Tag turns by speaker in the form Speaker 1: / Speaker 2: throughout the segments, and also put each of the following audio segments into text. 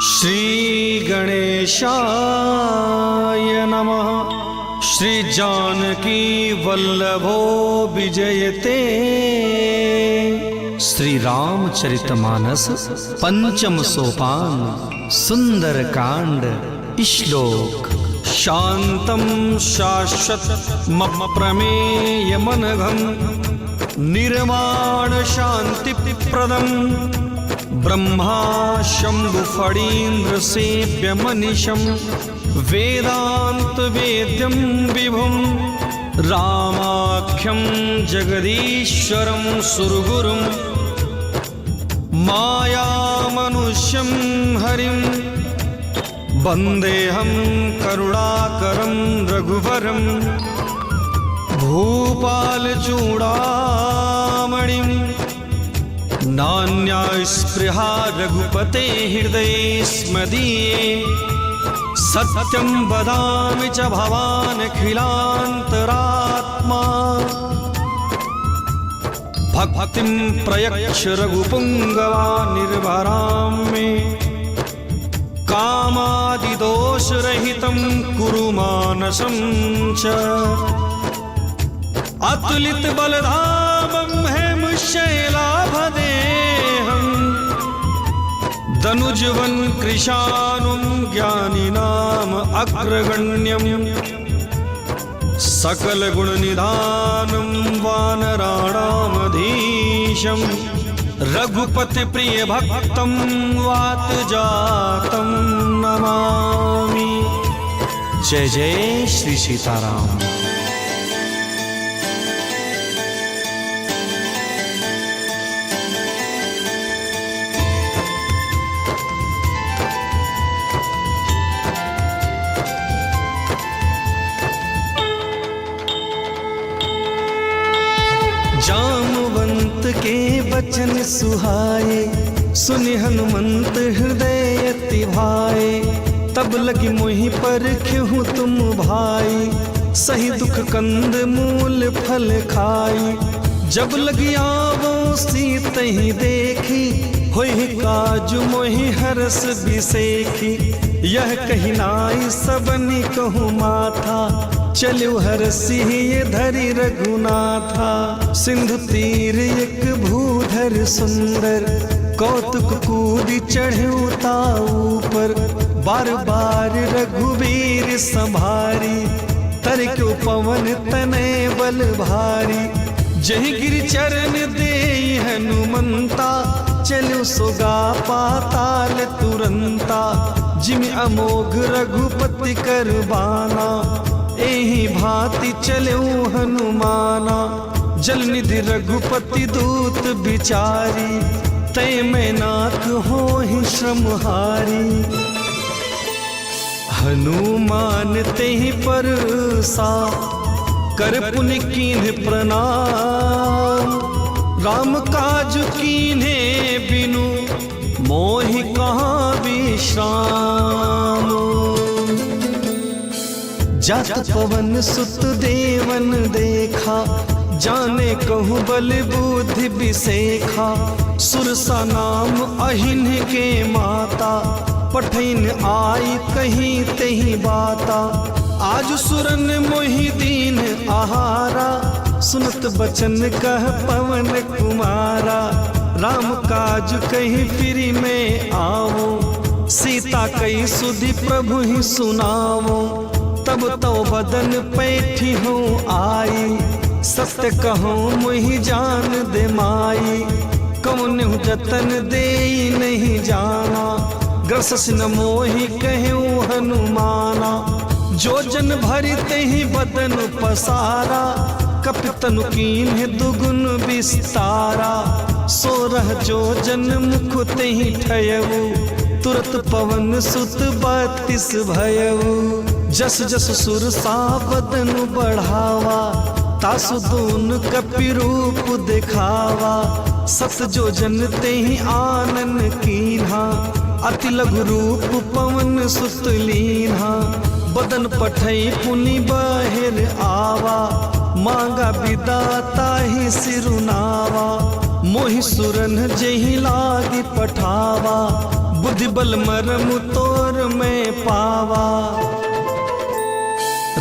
Speaker 1: श्री गणेशाय नमः। श्री जानकी वल्लभो विजयते। श्री रामचरितमानस पंचम सोपान सुंदर कांड श्लोक। शांतं शाश्वतमप्रमेयमनघं निर्माण शांतिप्रदं ब्रह्मा शंभु फणीन्द्र सेव्यमनिशं वेदांत वेद्यं विभुं रामाख्यं जगदीश्वरं सुरगुरुं मायामनुष्यं हरिं वन्देऽहं करुणाकरं रघुवरं भूपालचूडामणिं नान्या स्पृहा रघुपते हृदये स्मदीये सत्यं वदामि च भवानखिलान्तरात्मा भक्तिं प्रयच्छ रघुपुङ्गवान् निर्भरां मे कामादिदोषरहितं कुरु मानसं च अतुलित बलधामं हेमशैलाभदेहं दनुजवन कृशानुं ज्ञानिनाम अग्रगण्यं सकलगुणनिधानं वानराणामधीशं रघुपति प्रिय भक्तं वातजातं नमामि। जय जय श्री सीताराम। जामवंत के बचन सुहाए सुनि हनुमंत हृदय अति भाए। तब लगी मोहि पर क्यों तुम भाई सही दुख कंद मूल फल खाई। जब लगी आवो सीत ही देखी होई काजु मोहि हरस बिसेखी। यह कही नाई सबनी कहूँ माथा चलो हरसी ये धरी रघुनाथा। सिंधु तीर एक भूधर सुंदर कौतुक कूदी चढ़ता ऊपर। बार बार रघुवीर संभारी तर क्यों पवन तने बल भारी। जहि गिर चरण दे हनुमंता चलो सोगा पाताल तुरंता। जिम अमोघ रघुपति करबाना एहि भांति चलो हनुमाना। जल निधि रघुपति दूत बिचारी तय में नाथ हो ही श्रमहारी। हनुमान ते ही परसा कर पुनि कीन्ह प्रणाम। राम काज कीन्हे बिनु मोहि कहाँ विश्राम। जात पवन सुत देवन देखा जाने कहूँ बल बुद्धि बिसेखा। सुरसा नाम अहिन के माता पठैन आई कहीं तेहि बाता। आज सुरन मोहि दीन आहारा सुनत बचन कह पवन कुमारा। राम काज कहीं फिरी में आवो सीता कई सुधि प्रभु ही सुनावो। तब तो बदन पैठी हूँ आई सत्य कहो मुहि जान दे माई। कौन जतन दे नहीं जाना ग्रसस न मोहि कहूँ हनुमाना। जो जन भरते ही बदन पसारा कपितनु कीन्ह दुगुन विस्तारा। सोरह जो जन मुख ते ही ठयऊ तुरत पवन सुत 32 भयऊ। जस जस सुरसा बदन बढ़ावा तासु दून कपि रूप दिखावा। सत जो जन ते ही आनन कीन्हा अति लघु रूप पवन सुत लीन्हा। बदन पठई पुनि बाहिर आवा मांगा विदाता ही सिरुनावा। मोहि सुरन जेहि लागी पठावा, बुद्धि बल मरम तोर में पावा।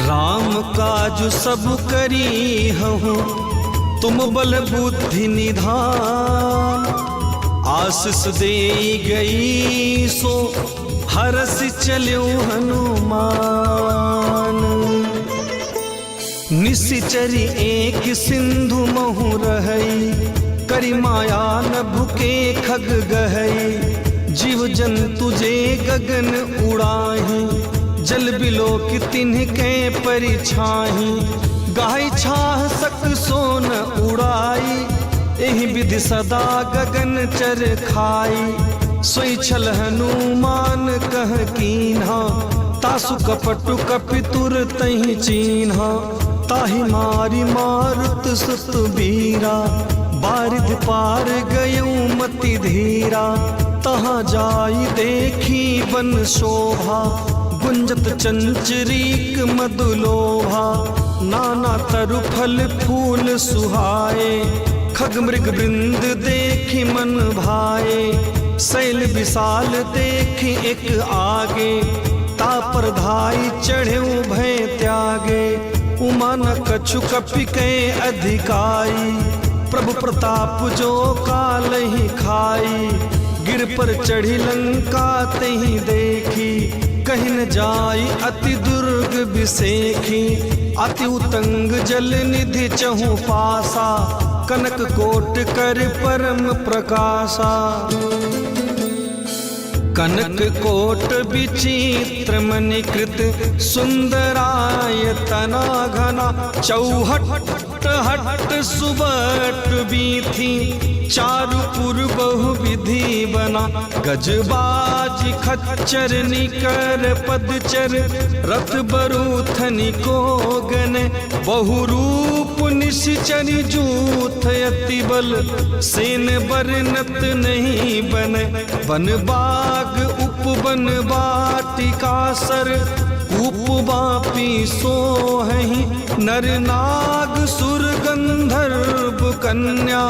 Speaker 1: राम काज सब करी हूँ, तुम बल बुद्धि निधान। आशीष दे गई सो हरस चल्यो हनुमान। निशिचरी एक सिंधु महु रहई, करी माया न भुके खग गहई। जीव जंतु जे गगन उड़ाही, जल बिलो की तिन्हके परिछाही। गाय छाह सक सोन उड़ाई, एहि विधि सदा गगन चर खाई। सोई छल हनुमान कह कीन्हा, तासु कपटु कपितुर तहि चीन्हा। ताहि मारी मारुत सुत बीरा, बारिध पार गयऊ मति धीरा। तहाँ जाई देखी बन शोभा, गुंजत चंचरीक मधुलोभा। नाना तरु फल फूल सुहाए, खग मृग वृंद देखी मन भाए। शैल विशाल देखी एक आगे, तापर धाई चढ़े भय त्यागे। उमा न कछु कपि के अधिकाई, प्रभु प्रताप जो काल ही खाई। गिर पर चढ़ी लंका तही देखी, कहीं न जाई अति दुर्ग बिसेखी। अति उतंग जल निधि चहु पासा, कनक कोट कर परम प्रकाशा। कनक कोट विचित्र मणिकृत, सुंदरायतना घना। चौहट हट सुबट बीथी, चारुपुर बहु विधि बना। गजबाज खच्चर निकर पदचर, रथ बरूथनि को गन। बहुरूप निश्चरी जूथ अति बल, सेन बरनत नहीं बन। वन बाग उपवन बाटिका सर, उपवापी सोहहि। नर नाग सुर गंधर्व कन्या,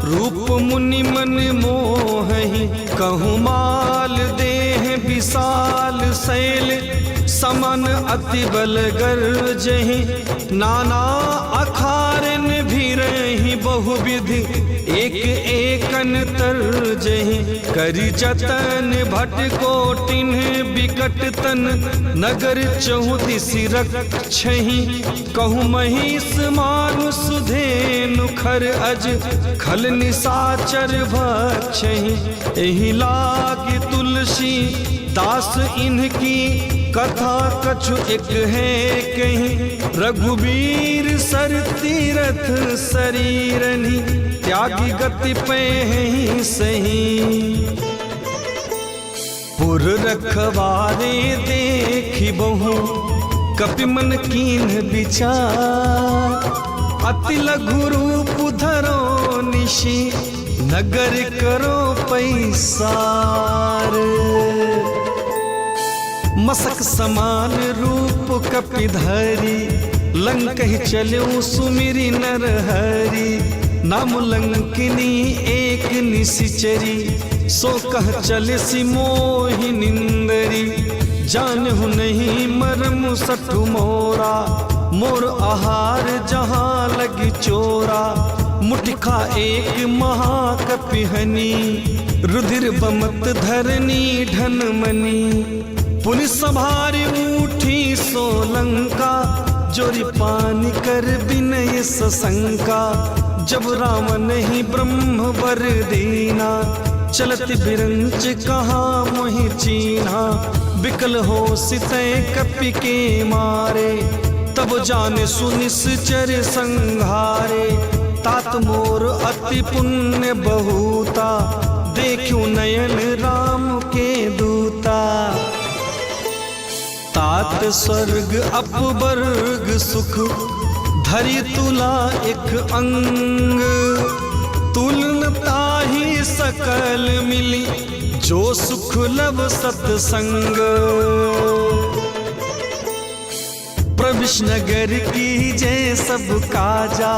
Speaker 1: रूप मुनि मन मोहहि। कहूँ माल देह विशाल शैल, समन अति बल गर्जहि। नाना अखारन भी रही बहुविधि, एक एकन तरजहि। करी जतन भट कोटिन बिकट तन, नगर चहुदिसि रक्षहि। कहूँ महिष मानुष धेनु खर अज, खल निशाचर भक्षहि। एहि लागी तुलसी दास इनकी, कथा कछु एक है कहीं। रघुबीर सर तीरथ शरीरनि, त्यागी गति पे ही सही। पुर रखवारे देखी बहु, कपि मन कीन विचार। अति लघु रूप धरो निशि, नगर करो पैसार। मसक समान रूप कपि धरी, लंकहि चल्यो सुमिरि नर हरि। नाम लंकिनी एक निशिचरी, सो कह चले सि मोहि निंदरी। जानहु नहीं मरम सठु मोरा, मोर आहार जहाँ लगी चोरा। मुठिखा एक महाकपिहनी, रुधिर बमत धरनी ढन मनी। पुनि संभारी उठी सोलंका, जोरी पानी कर विनय सशंका। जब राम नहीं ब्रह्म वर दीना, चलत बिरंच कहाँ मोहि चीन्हा। बिकल हो सितै कपि के मारे, तब जाने सुनिश्चर संघारे। तात मोर अति पुण्य बहुता, देखूं नयन राम के दूता। तात स्वर्ग अपवर्ग सुख, धरि तुला एक अंग। तुलनता ही सकल मिली, जो सुख लब सत्संग। प्रविश नगर की जय सब काजा,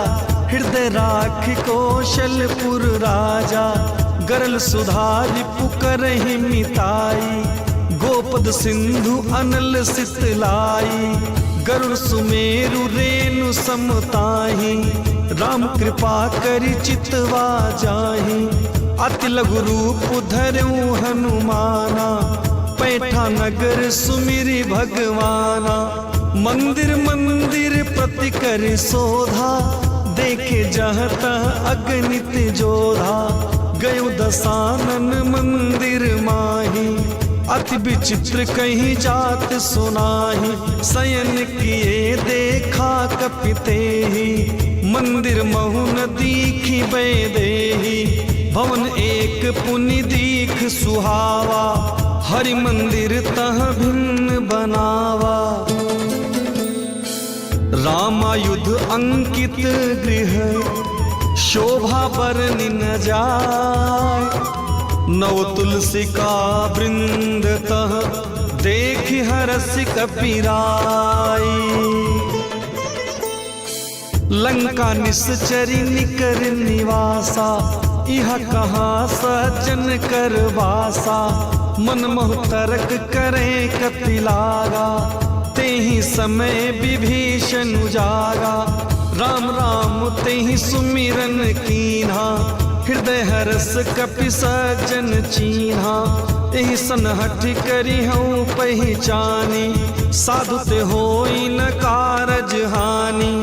Speaker 1: हृदय राख कौशलपुर राजा, गरल सुधारि पुकरहि मिताई, गोपद सिंधु अनल सितलाई, गरुड़ सुमेरु रेणु समताही, राम कृपा करि चितवा जाहि, अति लघु रूप धरऊ हनुमाना, पैठा नगर सुमिरि भगवाना, मंदिर मंदिर प्रति कर शोधा, देखे जहाँ तहाँ अगणित जोधा, गयो दशानन मंदिर माही, अति विचित्र कहीं जात सुनाही, शयन किए देखा कपिते ही, मंदिर महु न दीखी बैदेही, भवन एक पुनि दीख सुहावा, हरि मंदिर तह भिन्न बनावा, रामायुध अंकित गृह शोभा बरनि न जाय, नव तुलसी का वृंद तह देखि हरसि कपिराई, लंका निश्चरी निकर निवासा, यह कहाँ सज्जन कर वासा, मन मोह तर्क करे कपि लागा, तेहि समय विभीषण उजागा, राम राम तेहि सुमिरन कीन्हा, हृदय हरस कपि सज्जन चीन्हा, एहि सनहठ करि हऊँ पहिचानी, साधु ते होई न कारज हानि,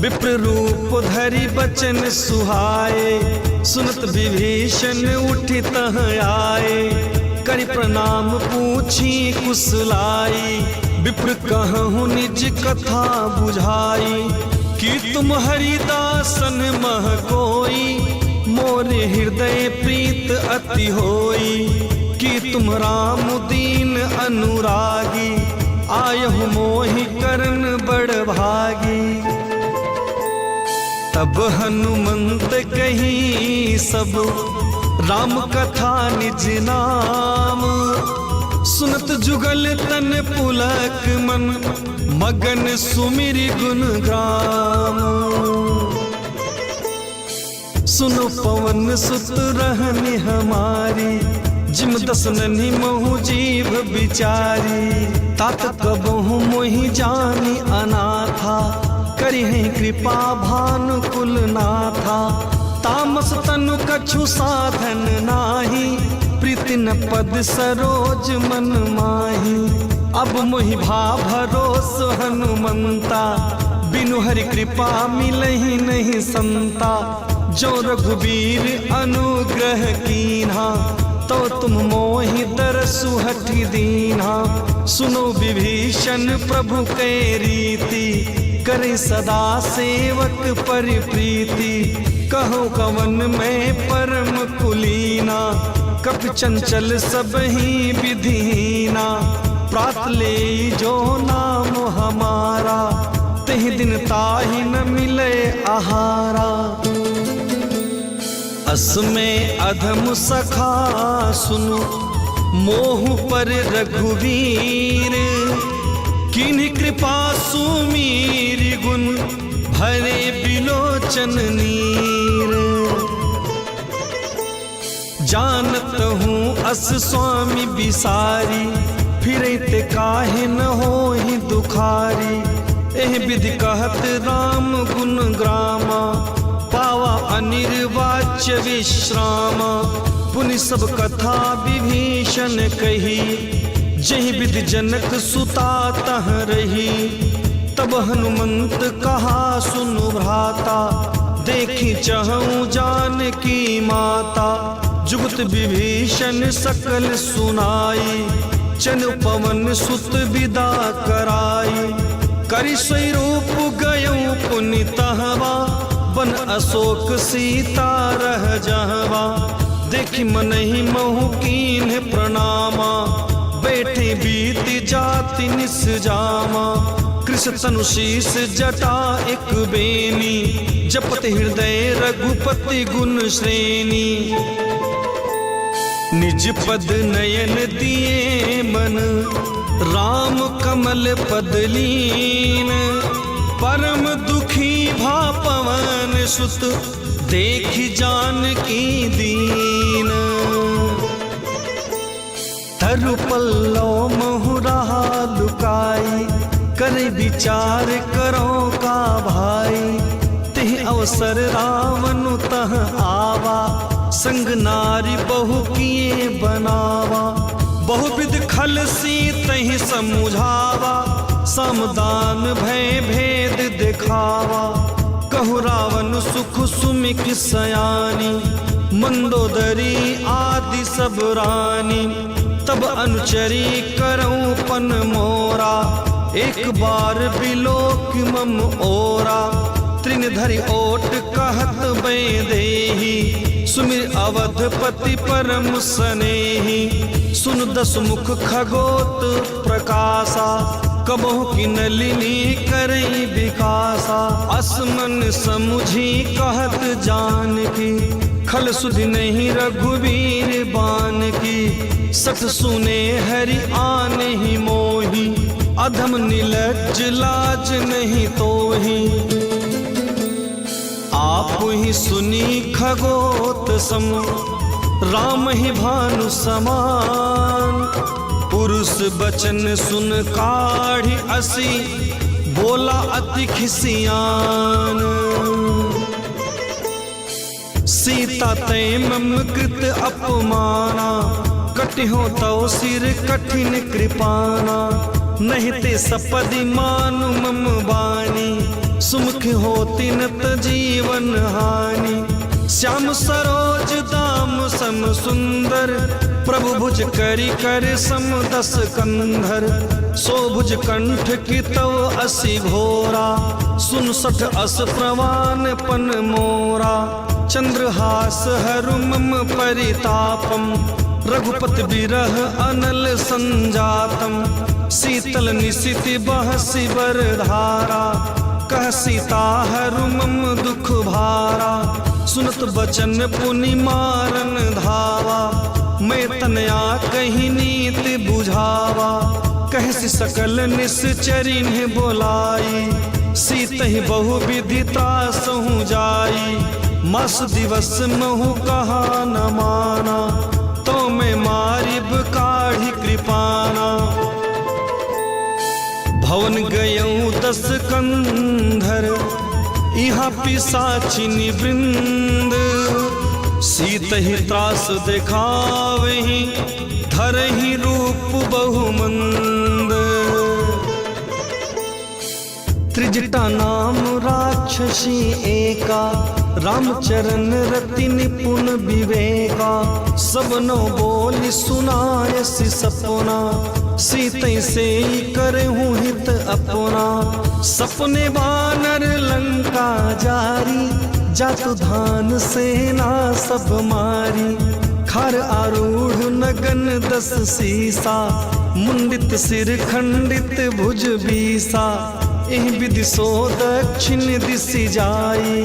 Speaker 1: विप्र रूप धरि बचन सुहाए, सुनत विभीषण उठि तह आए, करि प्रणाम पूछी कुशलाई, विप्र कहूँ निज कथा बुझाई, कि तुम हरिदासन मह कोई, मोरे हृदय प्रीत अति होई, कि तुम राम दीन अनुरागी, आयहु मोहि करन बड़ भागी, तब हनुमंत कही सब राम कथा निज नाम, सुनत जुगल तन पुलक मन, मगन सुमिरि गुण ग्राम, सुनो पवन सुत रहनि हमारी, जिम दसननि महु जीव बिचारी, तात कबहु मोहि जानि अनाथा, करिहि कृपा भानुकुल नाथा, तामस तनु कछु साधन नाही, प्रीति न पद सरोज मन माही, अब मोहि भा भरोस हनुमंता, बिनु हरि कृपा मिलहि नहीं संता, जो रघुबीर अनुग्रह कीन्हा, तो तुम मोहि दरसु हठि दीन्हा, सुनो विभीषण प्रभु कै रीति, करे सदा सेवक पर प्रीति, कहो कवन में परम कुलीना, कपि चंचल सब ही विधिहीना, प्रात ले जो नाम हमारा, तेहि दिन ताहि न मिले आहारा, असमय अधम सखा सुनु, मोह पर रघुवीर, किन्हि कृपा सुमीरि गुण, भरे बिलोचन नीर, जानत हूँ अस स्वामी बिसारी, फिरते काहे न होहि दुखारी, एह विधि कहत राम गुण ग्रामा, पावा अनिर्वाच्य विश्रामा, पुनि सब कथा विभीषण कही, जहि विधि जनक सुता तह रही, तब हनुमंत कहा सुनु भ्राता, देखी चहूँ जानकी माता, जुगत विभीषण सकल सुनाई, चनु पवन सुत विदा कराई, करि सोई रूप गयऊ पुनि तहवा, बन अशोक सीता रह जहवा, देखि मनहि महु कीन्ह प्रणामा, बैठे बीति जाति निस जामा, कृष तनु शीस जटा एक बेनी, जपत हृदय रघुपति गुण श्रेणी, निज पद नयन दिए मन, राम कमल पद लीन, परम दुखी भा पवन सुत देखी जानकी दीन। तरु पल्लव महुरा लुकाई करे विचार करो का भाई। तिह अवसर रावण तह आवा संग नारी बहु किए बनावा। बहुविध खल सी तहि समुझावा समदान भय भेद दिखावा। कहु रावण सुख सुमिक सयानी मंदोदरी आदि सब रानी। तब अनुचरी करऊं पन मोरा एक बार बिलोक मम ओरा। त्रिनधरि ओट कहत बै देही सुमिर अवधपति परम सनेही। सुन दस मुख खगोत प्रकाशा कबहु की नलिनी करई विकासा। असमन समुझी कहत जानकी खल सुधि नहीं रघुवीर बान की। सत सुने हरि आन ही मोही अधम नीलज लाज नहीं तोही। आप ही सुनी खगोत सम राम ही भानु समान। पुरुष बचन सुन काढ़ी असी बोला अति खिसियान। सीता तय मम कृत अपमाना कटिहो तव सिर कठिन कृपाना। नहीं ते सपदि मानु मम बानी सुमुख होती नत जीवन हानि। श्याम सरोज दाम सम सुंदर प्रभु भुज करी कर सम दस कंधर। सो भुज कंठ की तव असी घोरा सुन सठ अस प्रवान पन मोरा। चंद्रहास हरु मम परितापम रघुपति बिरह अनल संजातम। शीतल निशिति बहसी बरधारा कह सीता हरु मम दुख भारा। सुनत बचन पुनि मारन धावा मैं तनया कहीं नीति बुझावा। कहसी सकल निश्चरी ने बोलाई सीत ही बहु विधि त्रासहु जाई। मास दिवस महु कहा न माना तो मैं मारिब काढ़ी कृपाना। भवन गयऊं दस कंधर यहाँ पिशाचिनी वृंद। सीत ही त्रास दिखावही धरहि रूप बहुमंद। त्रिजटा नाम राक्षसी एका रामचरण रति निपुण विवेका। सबनो बोली सुनायसी सपना सीतै से करहूँ हित अपना। सपने बानर लंका जारी जातु धान सेना सब मारी। खर आरूढ़ नगन दस सीसा मुंडित सिर खंडित भुज बीसा। एह विधि सो दक्षिण दिशि जाई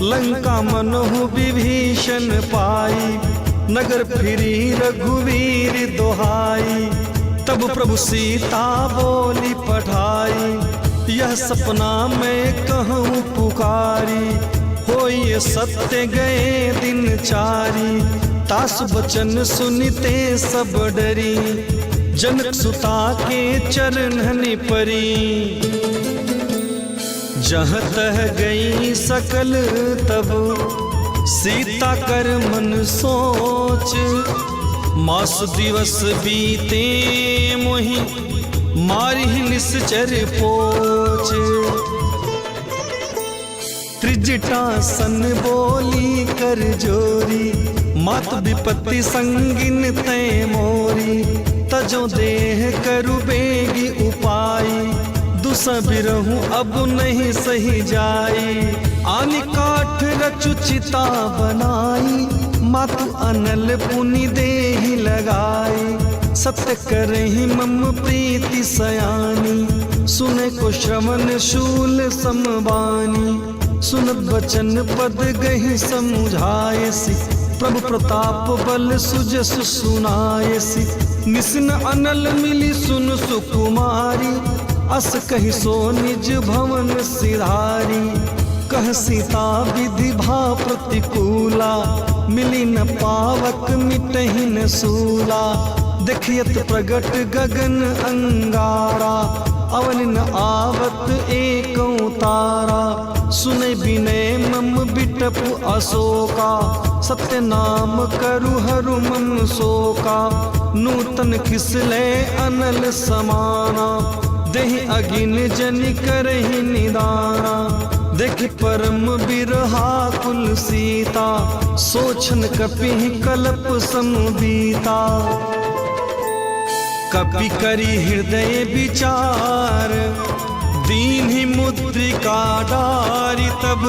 Speaker 1: लंका मनहु विभीषण पाई। नगर फिरी रघुवीर दोहाई तब प्रभु सीता बोली पठाई। यह सपना मैं कहूँ पुकारी हो ये सत्य गए दिन चारी। तासु बचन सुनिते सब डरी जनक सुता के चरणनि परी। जहाँ तह गई सकल तब सीता कर मन सोच। मास दिवस बीते मोहि मारी निश्चर पोच। त्रिजटा सन बोली कर जोरी मात विपत्ति संगिन तय मोरी। तजो देह करु बेगी उपाई दुसबिरहूँ अब नहीं सही जाई। आनि काठ रचु चिता बनाई मातु अनल पुनि देहि लगाई। सत्य करहि मम प्रीति सयानी सुने को श्रवण शूल समबानी। सुनत बचन पद गहि समुझायसी प्रभु प्रताप बल सुजसु सुनायसी। निस्न अनल मिली सुन सुकुमारी अस कहि सो निज भवन सिधारी। कह सीता विधि भा प्रतिकूला, मिली न पावक मिटहि न सूला। देखियत प्रगट गगन अंगारा, अवन न आवत एकौ तारा। सुने विनय मम बिटपु अशोका, सत्य नाम करु हरु मन शोका। नूतन किसले अनल समाना, देहि अगिन जनि करहि निदाना। देख परम बिरहा कुल सीता, सोचन कपिहि कल्प समबीता। कपि करि हृदय विचार, दीन्हि मुद्रिका डारि। तब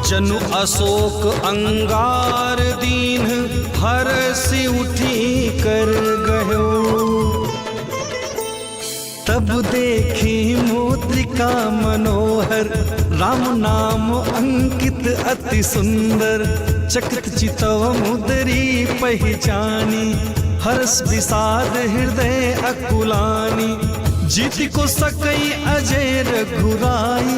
Speaker 1: जनु अशोक अंगार, दीन हरसि उठी कर गयो। तब देखी मुद्रिका मनोहर, राम नाम अंकित अति सुंदर। चकित चितव मुद्री पहचानी, हर्ष विषाद हृदय अकुलानी। जीति को सकई अजय रघुराई,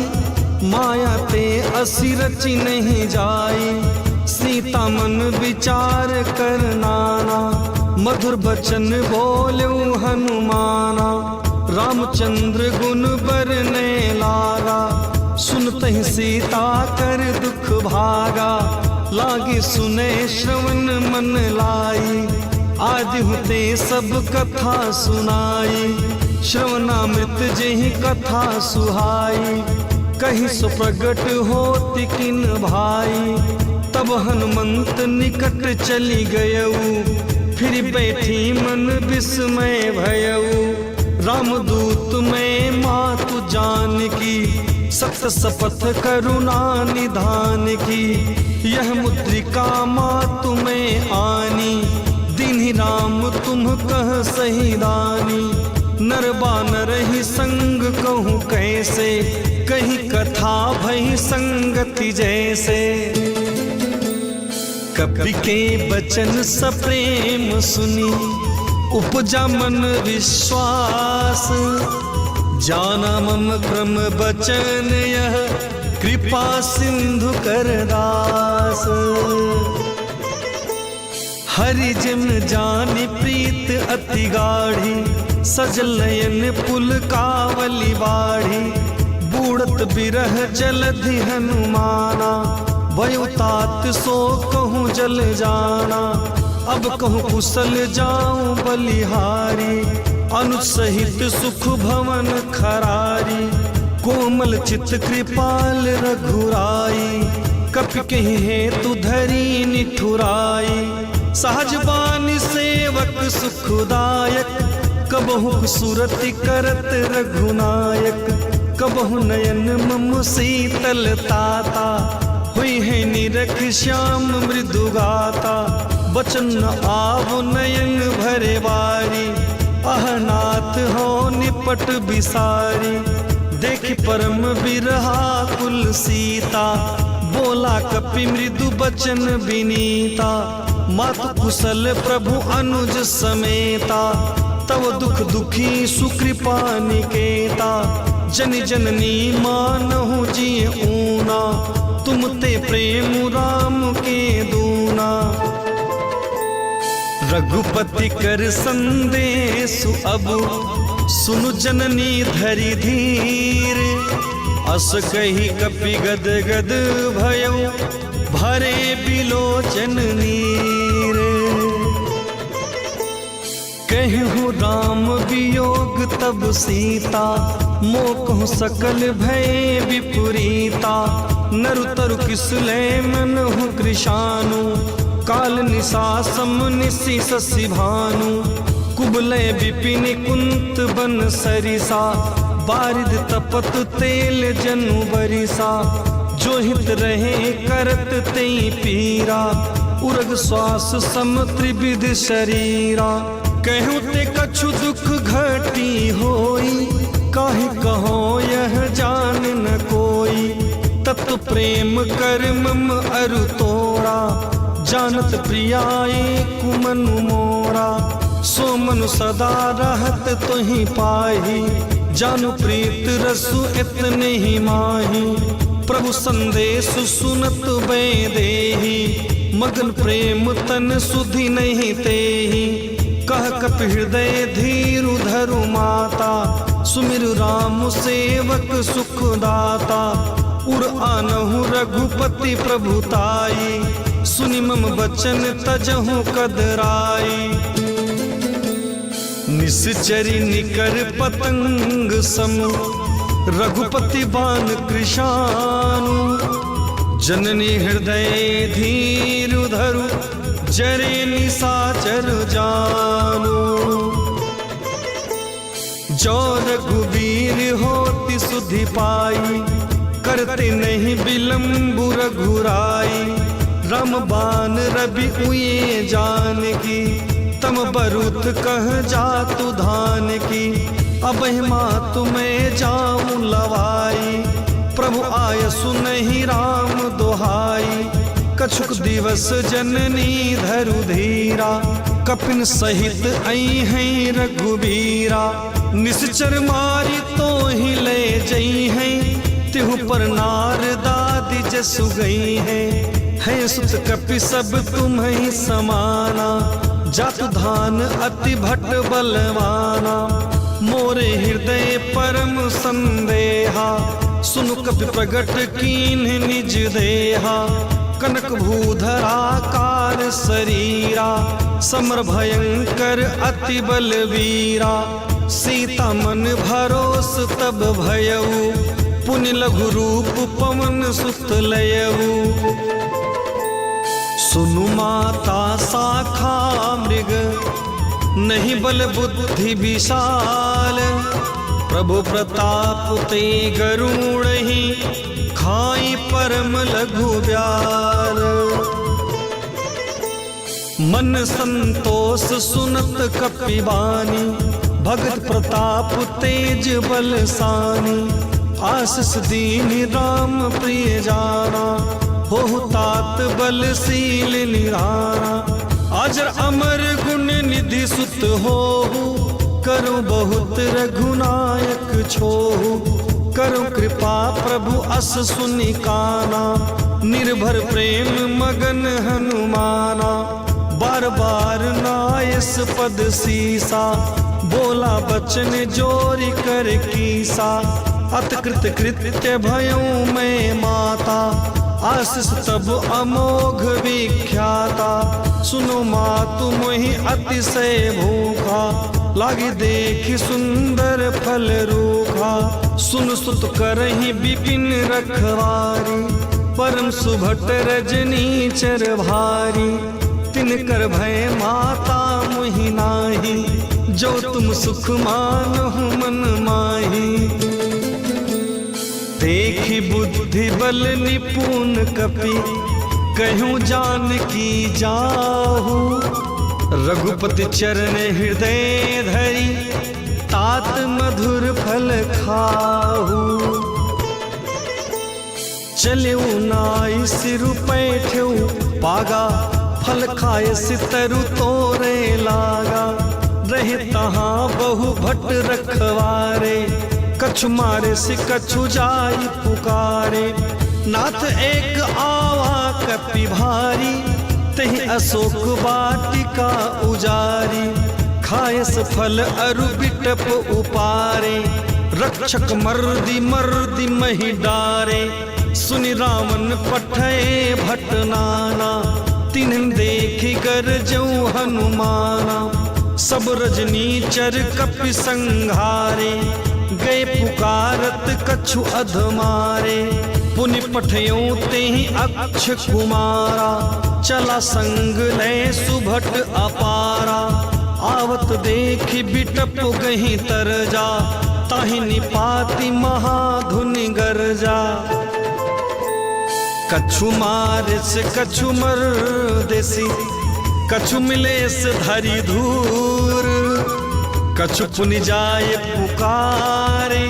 Speaker 1: माया ते असि रचि नहीं जाई। सीता मन विचार कर नाना, मधुर बचन बोल्यो हनुमाना। रामचंद्र गुण बरने लागा, सुनतहि सीता कर दुख भागा। लागे सुने श्रवण मन लाई, आदि हुते सब कथा सुनाई। श्रवणामृत जेहि कथा सुहाई, कहीं सो प्रगट होति किन भाई। तब हनुमंत निकट चली गयऊ, फिर बैठी मन विस्मय भयऊ। रामदूत में मातु जानकी, सत्य शपथ करुणा निधान की। यह मुद्रिका मातु में आनी, दीन्हि राम तुम कह सही दानी। नर बानर ही संग कहूँ कैसे, कहीं कथा भई संगति जैसे। कपि के बचन सप्रेम सुनी, उपजा मन विश्वास। जाना मम क्रम बचन यह, कृपा सिंधु कर दास। हरि जिम जानि प्रीत अति गाढ़ी, सजल नयन पुल कावली बाढ़ी। बूढ़त बिरह जलधि हनुमाना, भयो तात सो कहूँ जल जाना। अब कहूँ कुशल जाऊं बलिहारी, अनुज सहित सुख भवन खरारी। कोमल चित कृपाल रघुराई, कपि कहि हेतु धरी निठुराई। सहज बानी सेवक सुखदायक, कबहु सुरति करत रघुनायक। कबहु नयन मम शीतल ताता, हुई है निरख श्याम मृदु गाता। बचन आव नयन भरे बारी, अहनाथ हो निपट बिसारी। देख परम बिरहा कुल सीता, बोला कपि मृदु बचन विनीता। मातु कुशल प्रभु अनुज समेता, तव दुख दुखी सुकृपा निकेता। जन जननी मानहु जिय ऊना, तुम ते प्रेम राम के दूना। रघुपति कर संदेशु अब, सुनु जननी धरि धीर। अस कही कपि गद गद भयो, भरे बिलोचन नीर। कहूँ राम वियोग तब सीता, मोकहु सकल भय विपरीता। नरु तरु किसले मनहु कृशानु, काल निशा सम निशि शशि भानु। कुबलय विपिन कुंत बन सरिसा, बारिद तपत तेल जनु बरिसा। जो हित रहे करत तेई पीरा, उरग श्वास सम त्रिविध शरीरा। कहूँ ते कछु दुख घटी होई, काहे कहो यह जान न कोई। तत्व प्रेम कर मम अरु तोरा, जानत प्रियाए कुमनु मोरा। सो मनु सदा रहत तुहि पाही, जानु प्रीत रसु इतने ही माही। प्रभु संदेश सुनत बै देही, मगन प्रेम तन सुधि नहीं तेहि। कह कपि हृदय धीरु धरु माता, सुमिर राम सेवक सुख दाता। उर आनहु रघुपति प्रभुताई, सुनि मम बचन तजहु कदराई। निश्चरी निकर पतंग सम, रघुपति बान कृशानु। जननी हृदय धीरु धरु, जरे निशाचर जानु। जो रघुवीर होति सुधि पाई, करते नहीं विलम्बु रघुराई। राम बान रवि उये जानकी, तम बरुत कह जातु धान की। अब मातु मैं जाऊं लवाई, प्रभु आय सुनहि राम दोहाई। कछुक दिवस जननी धरु धीरा, कपिन सहित आई हैं रघुबीरा। निश्चर मारी तो ही ले जई हैं, तिहु पर नारदादि जसु गई है। सुत कपि सब तुम्हें समाना, जातु धान अति भट बलवाना। मोरे हृदय परम संदेहा, सुनु कपि प्रगट कीन्ह निज देहा। कनक भूधराकार शरीरा, समर भयंकर अति बलवीरा। सीता मन भरोस तब भयऊ, पुनि लघु रूप पवन सुत लयऊ। सुनु माता शाखा मृग, नहीं बल बुद्धि विशाल। प्रभु प्रताप ते गरुड़ ही, खाई परम लघु ब्याल। मन संतोष सुनत कपिवानी, भगत प्रताप तेज बलसानी। आशीष दीन राम प्रिय जाना, हो तात बलशील निराना। अजर अमर गुण निधि सुत हो, करो बहुत रघुनायक छोहु। करो कृपा प्रभु अस सुनि काना, निर्भर प्रेम मगन हनुमाना। बार बार नायस पद सीसा, बोला बचन जोरी कर कीसा। अतकृत कृत्य भयऊ मैं माता, आशीष तब अमोघ विख्याता। सुनो मातु मोहि अतिशय भूखा, लागी देखी सुंदर फल रूखा। सुन सुत करहि विपिन रखवारी, परम सुभट रजनी चर भारी। तिनकर भय माता मोहि नाही, जो तुम सुख मानहु मन माही। देखी बुद्धि बल निपुण कपि, कहूँ जानकी जाहू। रघुपति चरण हृदय धरी, तात मधुर फल खाहू। चले नाई सिर पैठ्यू पागा, फल खाए सितरु तोरे लागा। रहे तहाँ बहु भट रखवारे, कछु मारे से कछु जाई पुकारे। नाथ एक आवा कपि भारी, तहि अशोक वाटिका उजारी। खायस फल अरु बिटप उपारे, रक्षक मर्दी मर्दी महि डारे। सुनि रावण पठय भट नाना, तिन्हन देखि गरजऊ हनुमाना। सब रजनीचर कपि संघारे, गए पुकारत कछु अधमारे। पुनि पठयों तेहि अक्ष कुमारा, चला संग लय सुभट अपारा। आवत देखि बिटप गही तरजा, ताहि निपाति महाधुनि गरजा। कछु मारिस कछु मरदेसी, कछु मिलेस धरि धूर। कछु पुनि जाय पुकारे,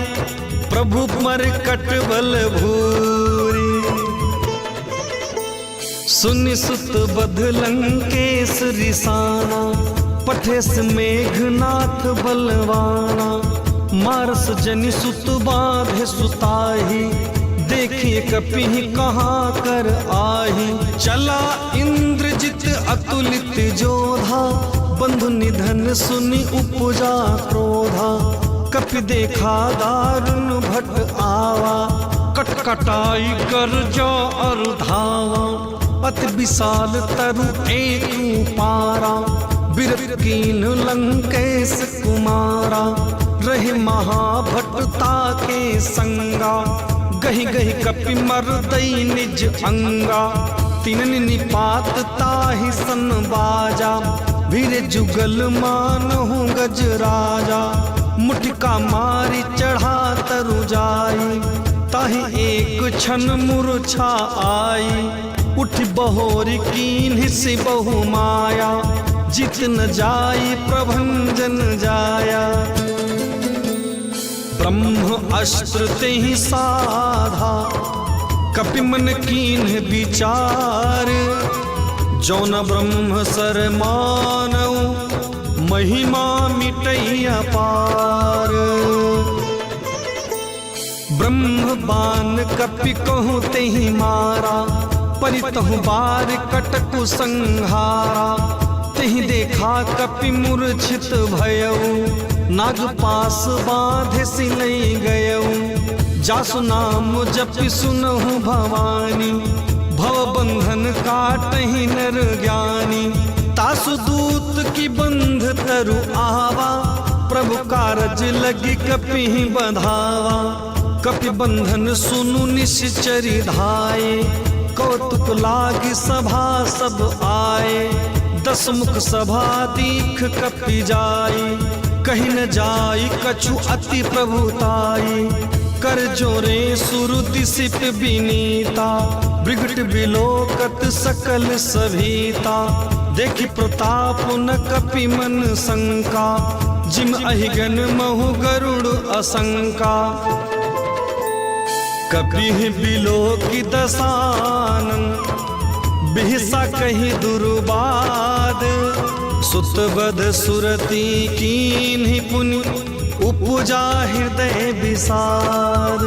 Speaker 1: प्रभु मरकट बल भूरी। सुनि सुत बध लंकेश रिसाना, पठेस मेघनाथ बलवाना। मारस जनि सुत बाधे सुताही, देखिए कपि कहाँ कर आही। चला इंद्रजित अतुलित जोधा, बंधु निधन सुनि उपजा क्रोधा। कपि देखा दारुण भट आवा, कटकटाई कर जो और धावा। अति विशाल तरु एक पारा, बिरत कीन लंकेश कुमारा। रहे महाभटता के संगा, गही गही कपि मर्दई निज अंगा। तिनन निपात ताहि सन बाजा, वीर जुगल मानहु गज राजा। मुटिका मारी चढ़ा तरु जाई, ताहि एक क्षण मूर्छा आई। उठ बहोरी कीन्ह से बहु माया, जित न जाई प्रभंजन जाया। ब्रह्म अस्त्र तेहि साधा, कपि मन कीन्ह विचार। जौन ब्रह्म सर मानऊ, महिमा मिटई अपार। ब्रह्म बान कपि कहूँ तेहि मारा, परितहु बार कटकु संहारा। तेहि देखा कपि मूर्छित भयऊ, नाग पास बांधे सिलई गयऊ। जासु नाम जपि सुनहु भवानी, भव बंधन काटहि नर ज्ञानी। तासु दूत की बंध तरु आवा, प्रभु कारज लगी कपि बंधावा। कपि बंधन सुनु निश्चरी धाये, कौतुक लागी सभा सब आए। दस मुख सभा दीख कपि जाई, कहीं न जाई कछु अति प्रभुताई। कर जोरे सुरति सिप विनीता, बिगट बिलोकत सकल सभीता। देखि प्रताप न कपि मन शंका, जिम अहिगन महु गरुड़ असंका। कपि बिलोकि दसानन, बिहसा कही दुर्बाद। सुतबद सुरति कीन्हि पुनि, उपजा हृदय विषाद।